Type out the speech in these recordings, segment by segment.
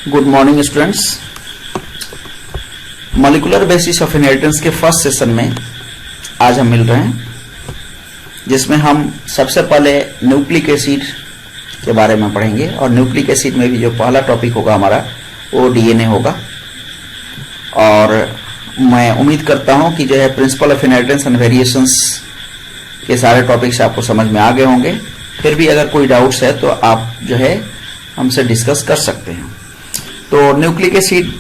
Good morning students. Molecular basis of inheritance के first session में आज हम मिल रहे हैं, जिसमें हम सबसे पहले न्यूक्लिक एसिड के बारे में पढ़ेंगे और न्यूक्लिक एसिड में भी जो पहला टॉपिक होगा हमारा वो डीएनए होगा। और मैं उम्मीद करता हूं कि जो है principle of inheritance and variations के सारे टॉपिक्स आपको समझ में आ गए होंगे। फिर भी अगर कोई डाउट्स है तो आप जो है हमसे डिस्कस कर सकते हैं। तो न्यूक्लिक एसिड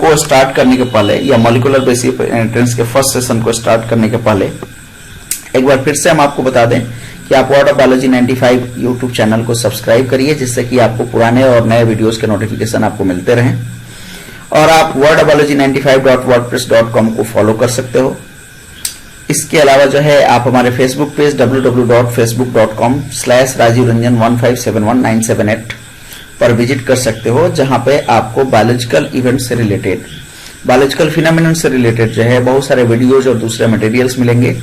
को स्टार्ट करने के पहले या मॉलिक्यूलर बेसिस ऑफ इनहेरिटेंस के फर्स्ट सेशन को स्टार्ट करने के पहले एक बार फिर से हम आपको बता दें कि आप word of biology 95 YouTube channel को सब्सक्राइब करिए, जिससे कि आपको पुराने और नए वीडियोस के नोटिफिकेशन आपको मिलते रहें। और आप वर्ड ऑफ बायोलॉजी 95.wordpress.com को फॉलो कर सकते हो। इसके अलावा जो है आप हमारे फेसबुक पेज www.facebook.com/rajivranjan1571978 पर विजिट कर सकते हो, जहां पे आपको बायोलॉजिकल इवेंट से रिलेटेड, बायोलॉजिकल फिनोमेनन से रिलेटेड जो है बहुत सारे वीडियोज और दूसरे मटेरियल्स मिलेंगे,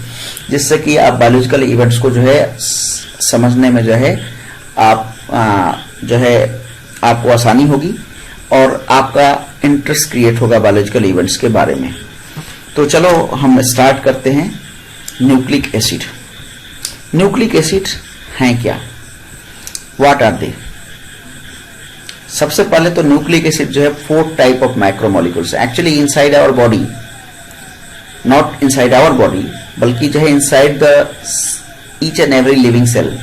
जिससे कि आप बायोलॉजिकल इवेंट्स को जो है समझने में जो है आप जो है आपको आसानी होगी और आपका इंटरेस्ट क्रिएट होगा बायोलॉजिकल इवेंट्स के बारे में। तो चलो हम स्टार्ट करते हैं। न्यूक्लिक एसिड, न्यूक्लिक एसिड हैं क्या, व्हाट आर दे? सबसे पहले तो न्यूक्लिक एसिड जो है 4 type of macromolecules actually inside our body, not inside our body बल्कि जो है inside the each and every living cell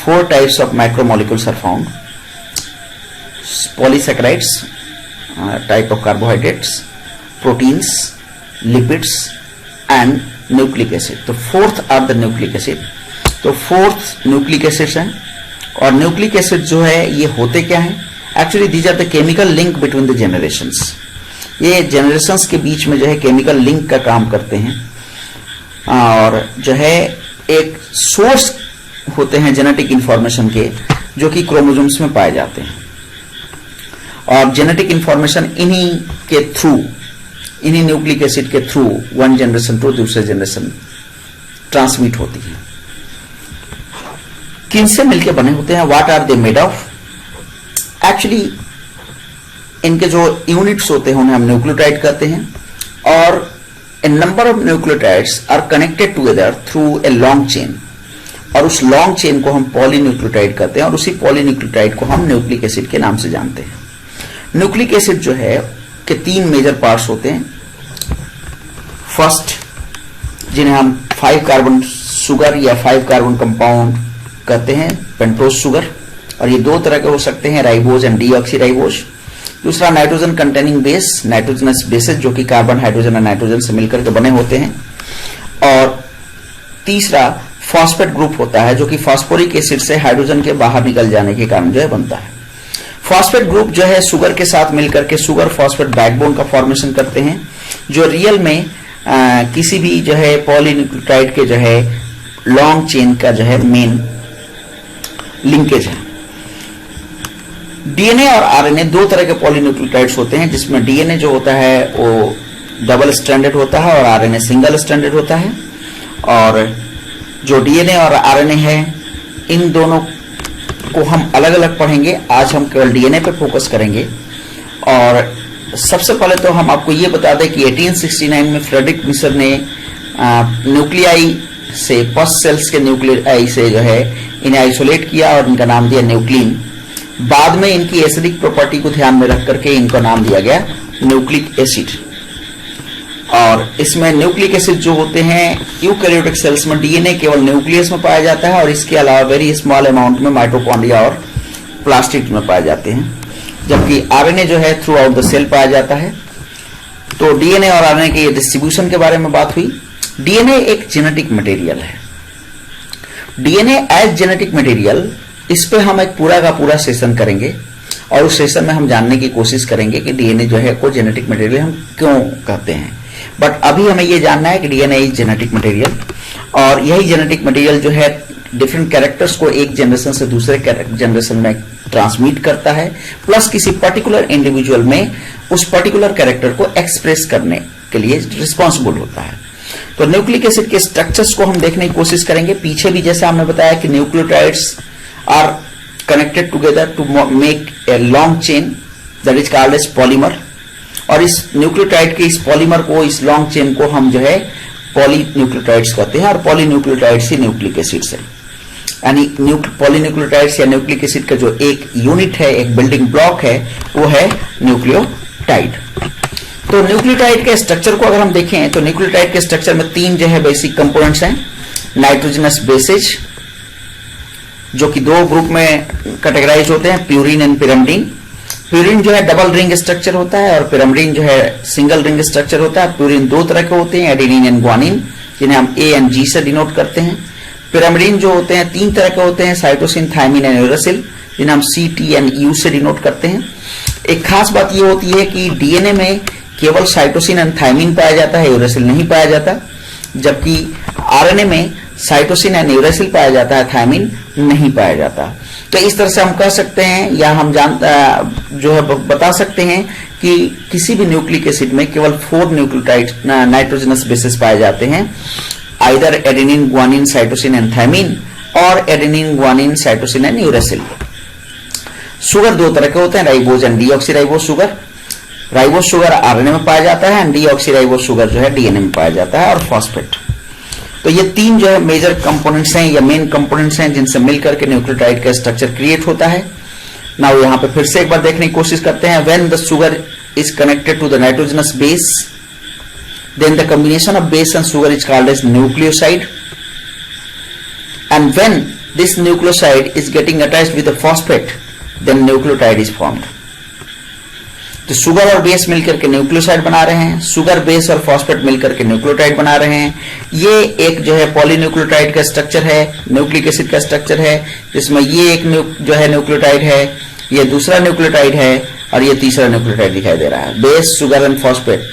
4 types of macromolecules are found. Polysaccharides type of carbohydrates, proteins, lipids and nucleic acid. तो fourth are the nucleic acid. तो fourth nucleic acids हैं। और nucleic acid जो है ये होते क्या हैं? Actually these are the chemical link between the generations. ये जनरेशंस के बीच में जो है केमिकल लिंक का काम करते हैं और जो है एक सोर्स होते हैं जेनेटिक इंफॉर्मेशन के, जो कि क्रोमोसोम्स में पाए जाते हैं। और जेनेटिक इंफॉर्मेशन इन्हीं के थ्रू, इन्हीं न्यूक्लिक एसिड के थ्रू वन जनरेशन टू दूसरे जनरेशन ट्रांसमिट होती है। किनसे मिलके बने होते हैं? What are they made of? Actually इनके जो यूनिट्स होते हैं उन्हें हम न्यूक्लियोटाइड कहते हैं। और a number of nucleotides are connected together through a long chain, और उस लॉन्ग चेन को हम पॉलीन्यूक्लियोटाइड कहते हैं। और उसी पॉलीन्यूक्लियोटाइड को हम न्यूक्लिक एसिड के नाम से जानते हैं। न्यूक्लिक एसिड जो है के 3 मेजर पार्ट्स होते हैं। फर्स्ट, जिन्हें हम 5 कार्बन शुगर या 5 कार्बन कंपाउंड कहते हैं, पेंटोज शुगर। और ये 2 तरह के हो सकते हैं, राइबोज एंड डीऑक्सीराइबोज। दूसरा, nitrogen containing base, nitrogenous bases, जो कि कार्बन, हाइड्रोजन और नाइट्रोजन से मिलकर के बने होते हैं। और तीसरा, फॉस्फेट ग्रुप होता है, जो कि फास्फोरिक एसिड से हाइड्रोजन के बाहर निकल जाने के कारण जो है बनता है। फॉस्फेट ग्रुप जो है शुगर के साथ मिलकर के शुगर फॉस्फेट बैकबोन का फॉर्मेशन करते हैं, जो रियल में किसी भी जो है पॉलीन्यूक्लियोटाइड के जो है लॉन्ग चेन का जो है मेन लिंकेज है। डीएनए और आरएनए 2 तरह के पॉलीन्यूक्लियोटाइड्स होते हैं, जिसमें डीएनए जो होता है वो डबल स्ट्रैंडेड होता है और आरएनए सिंगल स्ट्रैंडेड होता है। और जो डीएनए और आरएनए है, इन दोनों को हम अलग अलग पढ़ेंगे। आज हम केवल डीएनए पे फोकस करेंगे। और सबसे पहले तो हम आपको ये बता दें कि 1869 में फ्रेडरिक मिसर ने न्यूक्लियाई से, फर्स्ट सेल्स के न्यूक्लियाई से जो है इन्हें आइसोलेट किया और इनका नाम दिया न्यूक्लिन। बाद में इनकी एसिडिक प्रॉपर्टी को ध्यान में रख करके इनका नाम दिया गया न्यूक्लिक एसिड। और इसमें न्यूक्लिक एसिड जो होते हैं यूकैरियोटिक सेल्स में डीएनए केवल न्यूक्लियस में पाया जाता है, और इसके अलावा वेरी स्मॉल अमाउंट में माइटोकॉन्ड्रिया और प्लास्टिड में पाए जाते हैं। जबकि आरएनए जो है थ्रू आउट द सेल पाया जाता है। तो डीएनए और आरएनए के डिस्ट्रीब्यूशन के बारे में बात हुई। डीएनए एक जेनेटिक मटेरियल है। डीएनए एज जेनेटिक मटेरियल, इस पे हम एक पूरा का पूरा सेशन करेंगे और उस सेशन में हम जानने की कोशिश करेंगे कि डीएनए जो है को जेनेटिक मटेरियल हम क्यों कहते हैं। बट अभी हमें यह जानना है कि डीएनए इज जेनेटिक मटेरियल, और यही जेनेटिक मटेरियल जो है डिफरेंट कैरेक्टर्स को एक जनरेशन से दूसरे जनरेशन में ट्रांसमिट करता है, प्लस किसी पर्टिकुलर इंडिविजुअल में उस पर्टिकुलर कैरेक्टर को एक्सप्रेस करने के लिए रिस्पॉन्सिबल होता है। तो न्यूक्लिक एसिड के स्ट्रक्चर्स को हम देखने की कोशिश करेंगे। पीछे भी जैसे हमने बताया कि nucleotides are connected together to make a long chain that is called as polymer. और इस न्यूक्लियोटाइड के इस पॉलीमर को, इस लॉन्ग चेन को हम जो है पॉलीन्यूक्लियोटाइड्स कहते हैं। और पॉलीन्यूक्लियोटाइड्स ही न्यूक्लिक एसिड्स है, यानी पॉलीन्यूक्लियोटाइड्स या न्यूक्लिक एसिड का जो एक यूनिट है, एक बिल्डिंग ब्लॉक है, वो है न्यूक्लियोटाइड। तो न्यूक्लियोटाइड के स्ट्रक्चर को अगर हम देखें तो न्यूक्लियोटाइड के स्ट्रक्चर में 3 जो है बेसिक कंपोनेंट्स हैं। नाइट्रोजनस बेसेज जो कि 2 ग्रुप में कैटेगराइज होते हैं, प्यूरिन एंड पिरामिडीन। प्यूरिन जो है डबल रिंग स्ट्रक्चर होता है और पिरामिडीन जो है सिंगल रिंग स्ट्रक्चर होता है। प्यूरिन 2 तरह के होते हैं, एडेनिन एंड ग्वानिन, जिन्हें हम ए एंड जी से डिनोट करते हैं। पिरामिडीन जो होते हैं 3 तरह के होते हैं, साइटोसिन, थायमिन एंड यूरेसिल, जिन्हें हम सी, टी एंड यू से डिनोट करते हैं। एक खास बात यह होती है कि डीएनए में केवल साइटोसिन एंड थायमिन पाया जाता है, यूरेसिल नहीं पाया जाता, जबकि आरएनए में साइटोसिन एंड यूरेसिल पाया जाता है, थायमिन नहीं पाया जाता। तो इस तरह से हम कह सकते हैं या हम जो है बता सकते हैं कि किसी भी न्यूक्लिक एसिड में केवल 4 न्यूक्लियोटाइड नाइट्रोजनस बेसेस पाए जाते हैं, either adenine, guanine, cytosine and thymine और adenine, guanine, cytosine and uracil. Sugar 2 तरह के होते हैं, ribose and deoxyribose sugar. Ribose sugar RNA में पाया जाता है एंड डीऑक्सीराइबोज शुगर जो है डीएनए में पाया जाता है। और फॉस्फेट। तो ये 3 जो है मेजर कंपोनेंट्स हैं या मेन कंपोनेंट्स हैं जिनसे मिलकर के न्यूक्लियोटाइड का स्ट्रक्चर क्रिएट होता है। नाउ यहां पे फिर से एक बार देखने की कोशिश करते हैं। When the sugar is connected to the nitrogenous base, then the combination of base and sugar is called as nucleoside, and when this nucleoside is getting attached with the phosphate, then nucleotide is formed. तो sugar और base मिलकर के nucleoside बना रहे हैं, sugar, base और phosphate मिलकर के न्यूक्लियोटाइड बना रहे हैं। ये एक जो है पॉलीन्यूक्लियोटाइड का स्ट्रक्चर है, न्यूक्लिक एसिड का स्ट्रक्चर है, जिसमें ये एक जो है न्यूक्लियोटाइड है, ये दूसरा न्यूक्लियोटाइड है और ये तीसरा न्यूक्लियोटाइड दिखाई दे रहा है। Base, sugar and phosphate,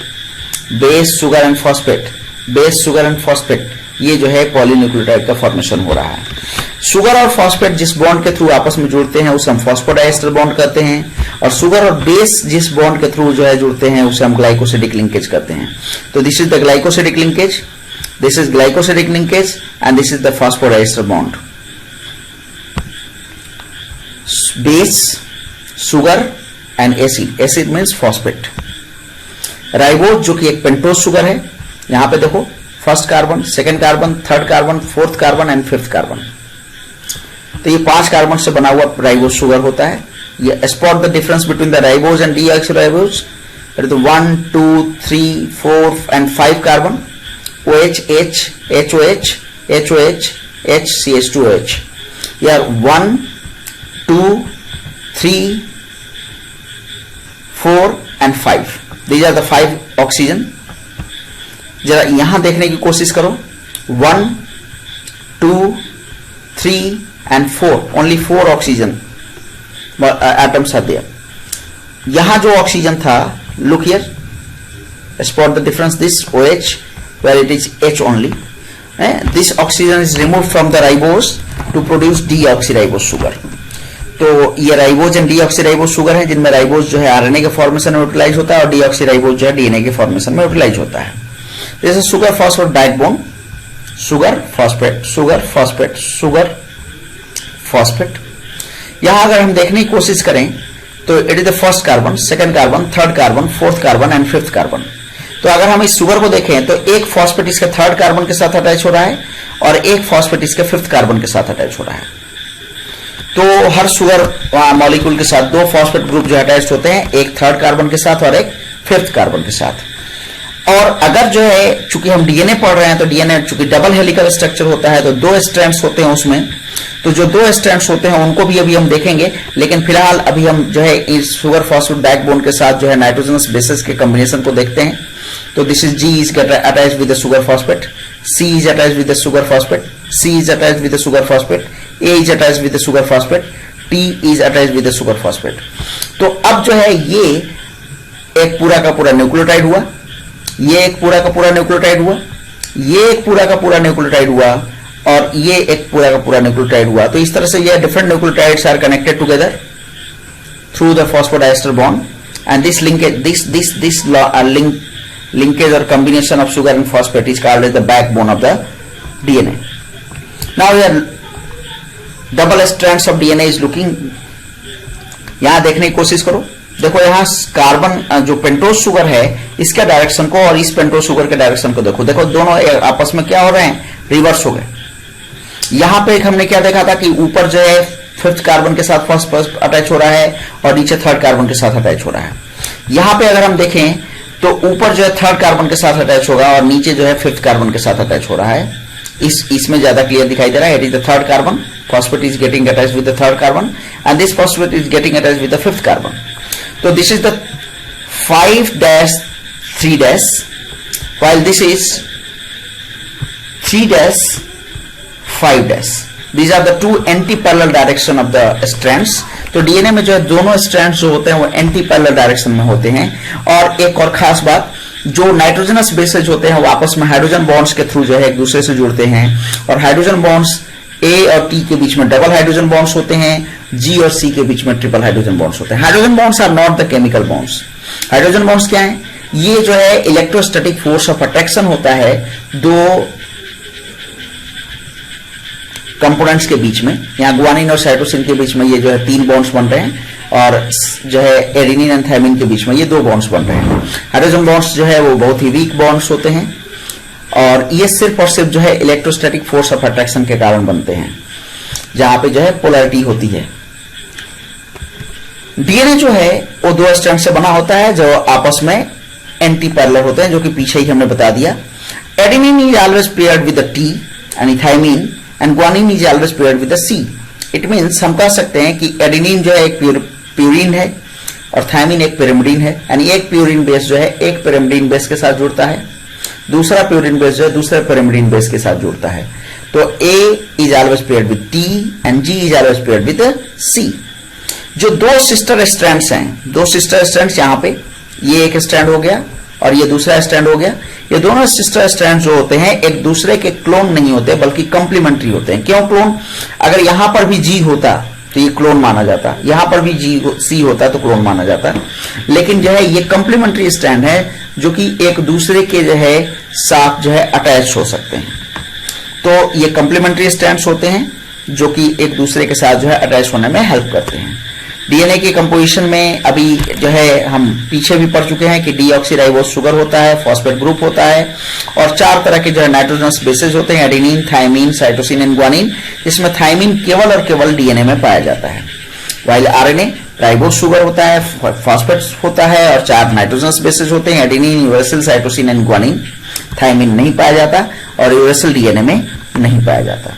base, sugar and phosphate, base, sugar and phosphate, ये जो है पॉलीन्यूक्लियोटाइड का फॉर्मेशन हो रहा है। शुगर और फॉस्फेट जिस बॉन्ड के थ्रू आपस में जुड़ते हैं उसे हम फॉस्फोडाइएस्टर बॉन्ड कहते हैं, और शुगर और बेस जिस बॉन्ड के थ्रू जो है जुड़ते हैं उसे हम ग्लाइकोसिडिक लिंकेज कहते हैं। तो this is the glycosidic linkage, this is glycosidic linkage and this is the phosphodiester bond. Base, sugar and acid, acid means phosphate. Ribose जो कि एक पेंटोज शुगर है, यहां पे देखो first carbon, second carbon, third carbon, fourth carbon and fifth carbon. तो ये 5 carbon से बना हुआ राइबोज शुगर होता है। ये spot the difference between the ribose and deoxyribose, that is 1, 2, 3, 4 and 5 carbon, OH, H, HOH, HOH, H, CH2OH. Here 1, 2, 3, 4 and 5. These are the 5 oxygen. जरा यहां देखने की कोशिश करो, 1, 2, 3 and 4, only 4 oxygen atoms are there. यहां जो ऑक्सीजन था, look here, spot the difference, this OH where it is H only, this oxygen is removed from the ribose to produce deoxyribose sugar. तो ये राइबोज एंड डीऑक्सीराइबोज शुगर है, जिनमें ribose जो है RNA के फॉर्मेशन में utilise होता है और डीऑक्सीराइबोज जो है डीएनए के फॉर्मेशन में यूटिलाइज होता है। जैसे sugar phosphate backbone, sugar phosphate, sugar phosphate, sugar phosphate. यहां अगर हम देखने की कोशिश करें तो it is the first carbon, second carbon, third carbon, fourth carbon and fifth carbon. तो अगर हम इस शुगर को देखें तो एक फॉस्फेट इसके थर्ड कार्बन के साथ अटैच हो रहा है और एक फॉस्फेट इसके फिफ्थ कार्बन के साथ अटैच हो रहा है। तो हर शुगर मॉलिक्यूल के साथ 2 फॉस्फेट ग्रुप जो अटैच होते हैं, एक थर्ड कार्बन के साथ और एक फिफ्थ कार्बन के साथ। और अगर जो है, चूंकि हम डीएनए पढ़ रहे हैं तो डीएनए चूंकि डबल हेलिकल स्ट्रक्चर होता है तो 2 स्ट्रैंड्स होते हैं उसमें। तो जो 2 स्ट्रैंड्स होते हैं उनको भी अभी हम देखेंगे, लेकिन फिलहाल अभी हम जो है इस शुगर फॉस्फेट बैकबोन के साथ जो है नाइट्रोजनस बेसेस के कॉम्बिनेशन को देखते हैं। तो this is G is attached with the sugar phosphate, C is attached with the sugar phosphate, C is attached with the sugar phosphate, A is attached with the sugar phosphate, T is attached with the sugar phosphate. तो अब जो है ये एक पूरा का पूरा nucleotide हुआ, ये एक पूरा का पूरा न्यूक्लियोटाइड हुआ, ये एक पूरा का पूरा न्यूक्लियोटाइड हुआ और ये एक पूरा का पूरा न्यूक्लियोटाइड हुआ। तो इस तरह से ये different nucleotides are connected together through the phosphodiester bond, and this linkage linkage or combination of sugar and phosphate is called as the backbone of the DNA. Now here double strands of DNA is looking, यहां देखने की कोशिश करो, देखो यहाँ carbon जो pentose sugar है इसके डायरेक्शन को और इस पेंटोज शुगर के डायरेक्शन को देखो, देखो दोनों आपस में क्या हो रहे हैं, रिवर्स हो गए। यहां पे हमने क्या देखा था कि ऊपर जो है 5th कार्बन के साथ फर्स्ट अटैच हो रहा है और नीचे 3rd कार्बन के साथ अटैच हो रहा है। यहां पे अगर हम देखें तो ऊपर जो है 3rd कार्बन के साथ अटैच होगा और नीचे जो है 5th कार्बन के साथ अटैच हो रहा है। इसमें ज्यादा क्लियर दिखाई दे रहा है। It is the 3rd carbon, phosphate is getting attached with the 3rd carbon and this phosphate is getting attached with the 5th carbon. So this is the 5-3' while this is 3-5'. These are the two anti-parallel direction of the strands. तो DNA में जो है दोनों strands जो होते हैं वो anti parallel direction में होते हैं। और एक और खास बात, जो नाइट्रोजनस बेसेज होते हैं वो आपस में हाइड्रोजन बॉन्ड्स के थ्रू जो है एक दूसरे से जुड़ते हैं और हाइड्रोजन बॉन्ड्स ए और टी के बीच में डबल हाइड्रोजन बॉन्ड्स होते हैं, जी और सी के बीच में ट्रिपल हाइड्रोजन बॉन्ड्स होते हैं। Hydrogen bonds are not the chemical bonds. Hydrogen bonds क्या है? ये जो है इलेक्ट्रोस्टैटिक फोर्स ऑफ अट्रैक्शन होता है दो कंपोनेंट्स के बीच में। यहाँ गुआनिन और साइटोसिन के बीच में ये जो है 3 बॉन्ड्स बन रहे हैं और जो है एडेनिन एंड थायमिन के बीच में ये 2 बॉन्ड्स बन रहे हैं। हाइड्रोजन बॉन्ड्स जो है वो बहुत ही वीक बॉन्ड्स होते हैं और ये सिर्फ और सिर्फ जो है इलेक्ट्रोस्टैटिक फोर्स ऑफ अट्रैक्शन के कारण बनते हैं, जहां पे जो है पोलैरिटी होती है। डीएनए जो है वो 2 स्ट्रैंड से बना होता है जो आपस में एंटी पैरेलल होते हैं, जो कि पीछे ही हमने बता दिया। Adenine is always paired with the T and thymine and guanine is always paired with the C. It means हम कह सकते हैं कि एडेनिन जो है एक प्यूरिन है और थायमिन एक पिरिमिडिन है, यानी एक प्यूरिन बेस जो है एक पिरिमिडिन बेस के साथ जुड़ता है, दूसरा प्यूरिन बेस जो है दूसरे पिरिमिडिन बेस के साथ जुड़ता है। तो A is always paired with T and G is always paired with C। जो 2 सिस्टर स्ट्रैंड्स हैं, 2 सिस्टर स्ट्रैंड्स यहाँ पे, ये एक स्ट्रैंड हो गया और ये दूसरा स्ट्रैंड हो गया। ये दोनों सिस्टर स्ट्रैंड्स जो होते हैं एक दूसरे के क्लोन नहीं होते बल्कि कंप्लीमेंट्री होते हैं। क्यों क्लोन? अगर यहां पर भी G होता तो ये क्लोन माना जाता, यहां पर भी C होता तो क्लोन माना जाता। लेकिन जो है ये कंप्लीमेंट्री स्ट्रैंड है जो कि एक दूसरे के जो है साथ जो है अटैच हो सकते हैं। तो ये कंप्लीमेंट्री स्ट्रैंड्स होते हैं जो कि एक दूसरे के साथ जो है अटैच होने में हेल्प करते हैं। डीएनए की कंपोजिशन में अभी जो है हम पीछे भी पढ़ चुके हैं कि डीऑक्सीराइबोज शुगर होता है, फॉस्फेट ग्रुप होता है और 4 तरह के जो है नाइट्रोजनस बेसेस होते हैं, adenine, thymine, cytosine and guanine, जिसमें थायमिन केवल और केवल डीएनए में पाया जाता है। वाइल आरएनए राइबोज शुगर होता है, फॉस्फेट होता है और 4 नाइट्रोजनस बेसेस होते हैं, adenine, uracil, cytosine and guanine. Thymine नहीं पाया जाता और यूरेसिल डीएनए में नहीं पाया जाता।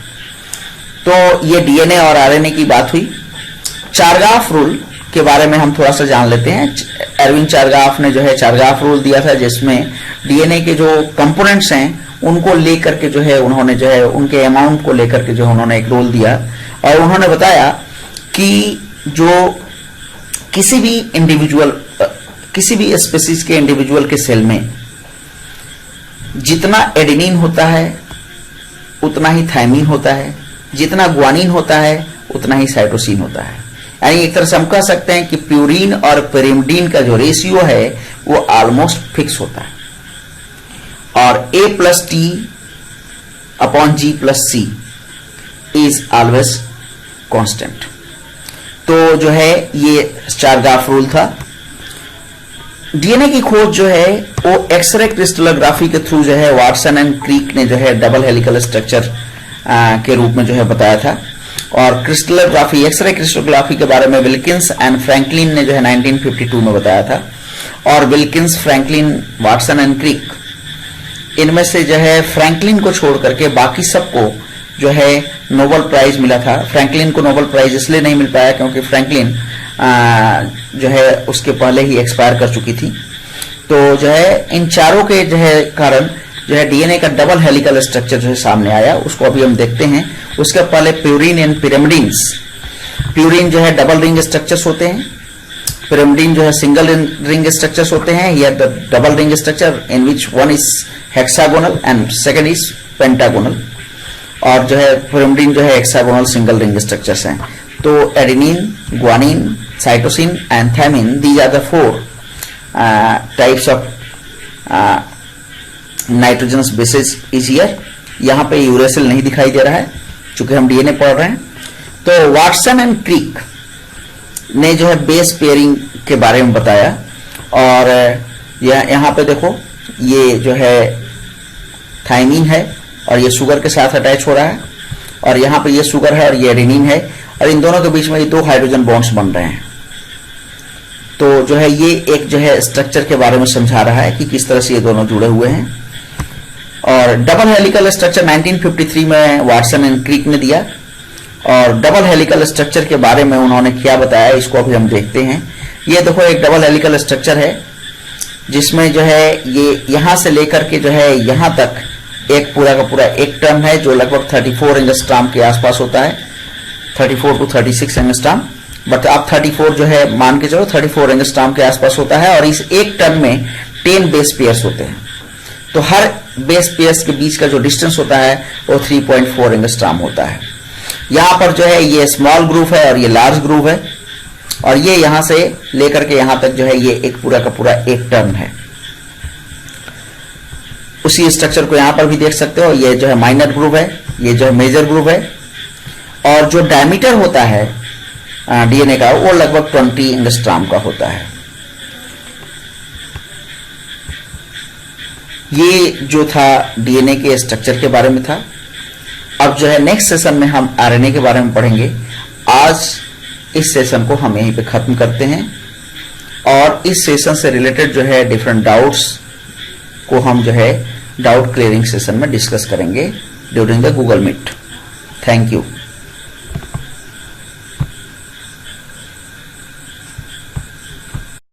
तो ये डीएनए और आरएनए की बात हुई। चारगाफ रूल के बारे में हम थोड़ा सा जान लेते हैं। एरविन चारगाफ ने जो है चारगाफ रूल दिया था, जिसमें डीएनए के जो कंपोनेंट्स हैं उनको लेकर के जो है उन्होंने जो है उनके अमाउंट को लेकर के जो उन्होंने एक रूल दिया और उन्होंने बताया कि जो किसी भी इंडिविजुअल, किसी भी स्पीसीज के इंडिविजुअल के सेल में जितना एडेनिन होता है उतना ही थायमिन होता है, जितना गुआनिन होता है उतना ही साइटोसिन होता है। यानी एक तरह से हम कह सकते हैं कि प्यूरिन और पिरिमिडिन का जो रेशियो है वो ऑलमोस्ट फिक्स होता है और A+T/G+C इज ऑलवेज कांस्टेंट। तो जो है ये चारगाफ रूल था। डीएनए की खोज जो है वो एक्सरे क्रिस्टलोग्राफी के थ्रू जो है वाटसन एंड क्रीक ने जो है डबल हेलिकल स्ट्रक्चर के रूप में जो है बताया था। और क्रिस्टलोग्राफी, एक्सरे क्रिस्टलोग्राफी के बारे में विल्किंस एंड फ्रैंकलिन ने जो है 1952 में बताया था। और Wilkins, Franklin, Watson and creek, इनमें से जो है फ्रैंकलिन को छोड़ करके बाकी सबको जो है नोबेल प्राइज मिला था। फ्रैंकलिन को नोबेल प्राइज इसलिए नहीं मिल पाया क्योंकि फ्रैंकलिन जो है उसके पहले ही एक्सपायर कर चुकी थी। तो जो है इन चारों के जो है कारण जो है डीएनए का डबल हेलिकल स्ट्रक्चर जो है सामने आया, उसको अभी हम देखते हैं। उसके पहले प्यूरिन एंड पिरिमिडिन्स। प्यूरिन जो है डबल रिंग स्ट्रक्चर्स होते हैं, पिरिमिडिन जो है सिंगल रिंग स्ट्रक्चर्स होते हैं। ये double ring structure in which one is hexagonal and second is pentagonal. और जो है पिरिमिडिन जो है हेक्सागोनल सिंगल रिंग स्ट्रक्चर्स हैं। तो adenine, guanine, cytosine and thymine, these are the 4 types of nitrogenous bases is here. यहाँ पे uracil नहीं दिखाई दे रहा है चूंकि हम डीएनए पढ़ रहे हैं। तो वाटसन एंड क्रीक ने जो है बेस पेयरिंग के बारे में बताया। और यहाँ पे देखो ये जो है थाइमिन है और ये शुगर के साथ अटैच हो रहा है, और यहाँ पे ये शुगर है और ये एडेनिन है, और इन दोनों के बीच में ये 2 हाइड्रोजन बॉन्ड्स बन रहे हैं। तो जो है ये एक जो है स्ट्रक्चर के बारे में समझा रहा है कि किस तरह से ये दोनों जुड़े हुए हैं। और डबल हेलिकल स्ट्रक्चर 1953 में वाटसन एंड क्रिक ने दिया, और डबल हेलिकल स्ट्रक्चर के बारे में उन्होंने क्या बताया इसको अभी हम देखते हैं। ये देखो एक डबल हेलिकल स्ट्रक्चर है जिसमें जो है ये यहां से लेकर के जो है यहां तक एक पूरा का पूरा एक टर्न है जो लगभग 34 एंगस्ट्रॉम के आसपास होता है, 34 to 36 एंगस्ट्रॉम, बट आप 34 जो है मान के चलो 34 एंगस्ट्रॉम के आसपास होता है। और इस एक टर्न में 10 बेस पेयर्स होते हैं, तो हर बेस पेयर्स के बीच का जो डिस्टेंस होता है वो 3.4 एंगस्ट्रॉम होता है। यहां पर जो है ये स्मॉल ग्रूव है और ये लार्ज ग्रूव है, और ये यहां से लेकर के यहां तक जो है ये एक पूरा का पूरा एक टर्न है। उसी स्ट्रक्चर को यहां पर भी देख सकते हो, ये जो है माइनर ग्रूव है, ये जो है मेजर ग्रूव है, और जो डायमीटर होता है डीएनए का वो लगभग 20 एंगस्ट्रॉम का होता है। ये जो था डीएनए के स्ट्रक्चर के बारे में था। अब जो है नेक्स्ट सेशन में हम आरएनए के बारे में पढ़ेंगे। आज इस सेशन को हम यहीं पे खत्म करते हैं, और इस सेशन से रिलेटेड जो है डिफरेंट डाउट्स को हम जो है डाउट क्लियरिंग सेशन में डिस्कस करेंगे during the Google meet. Thank you.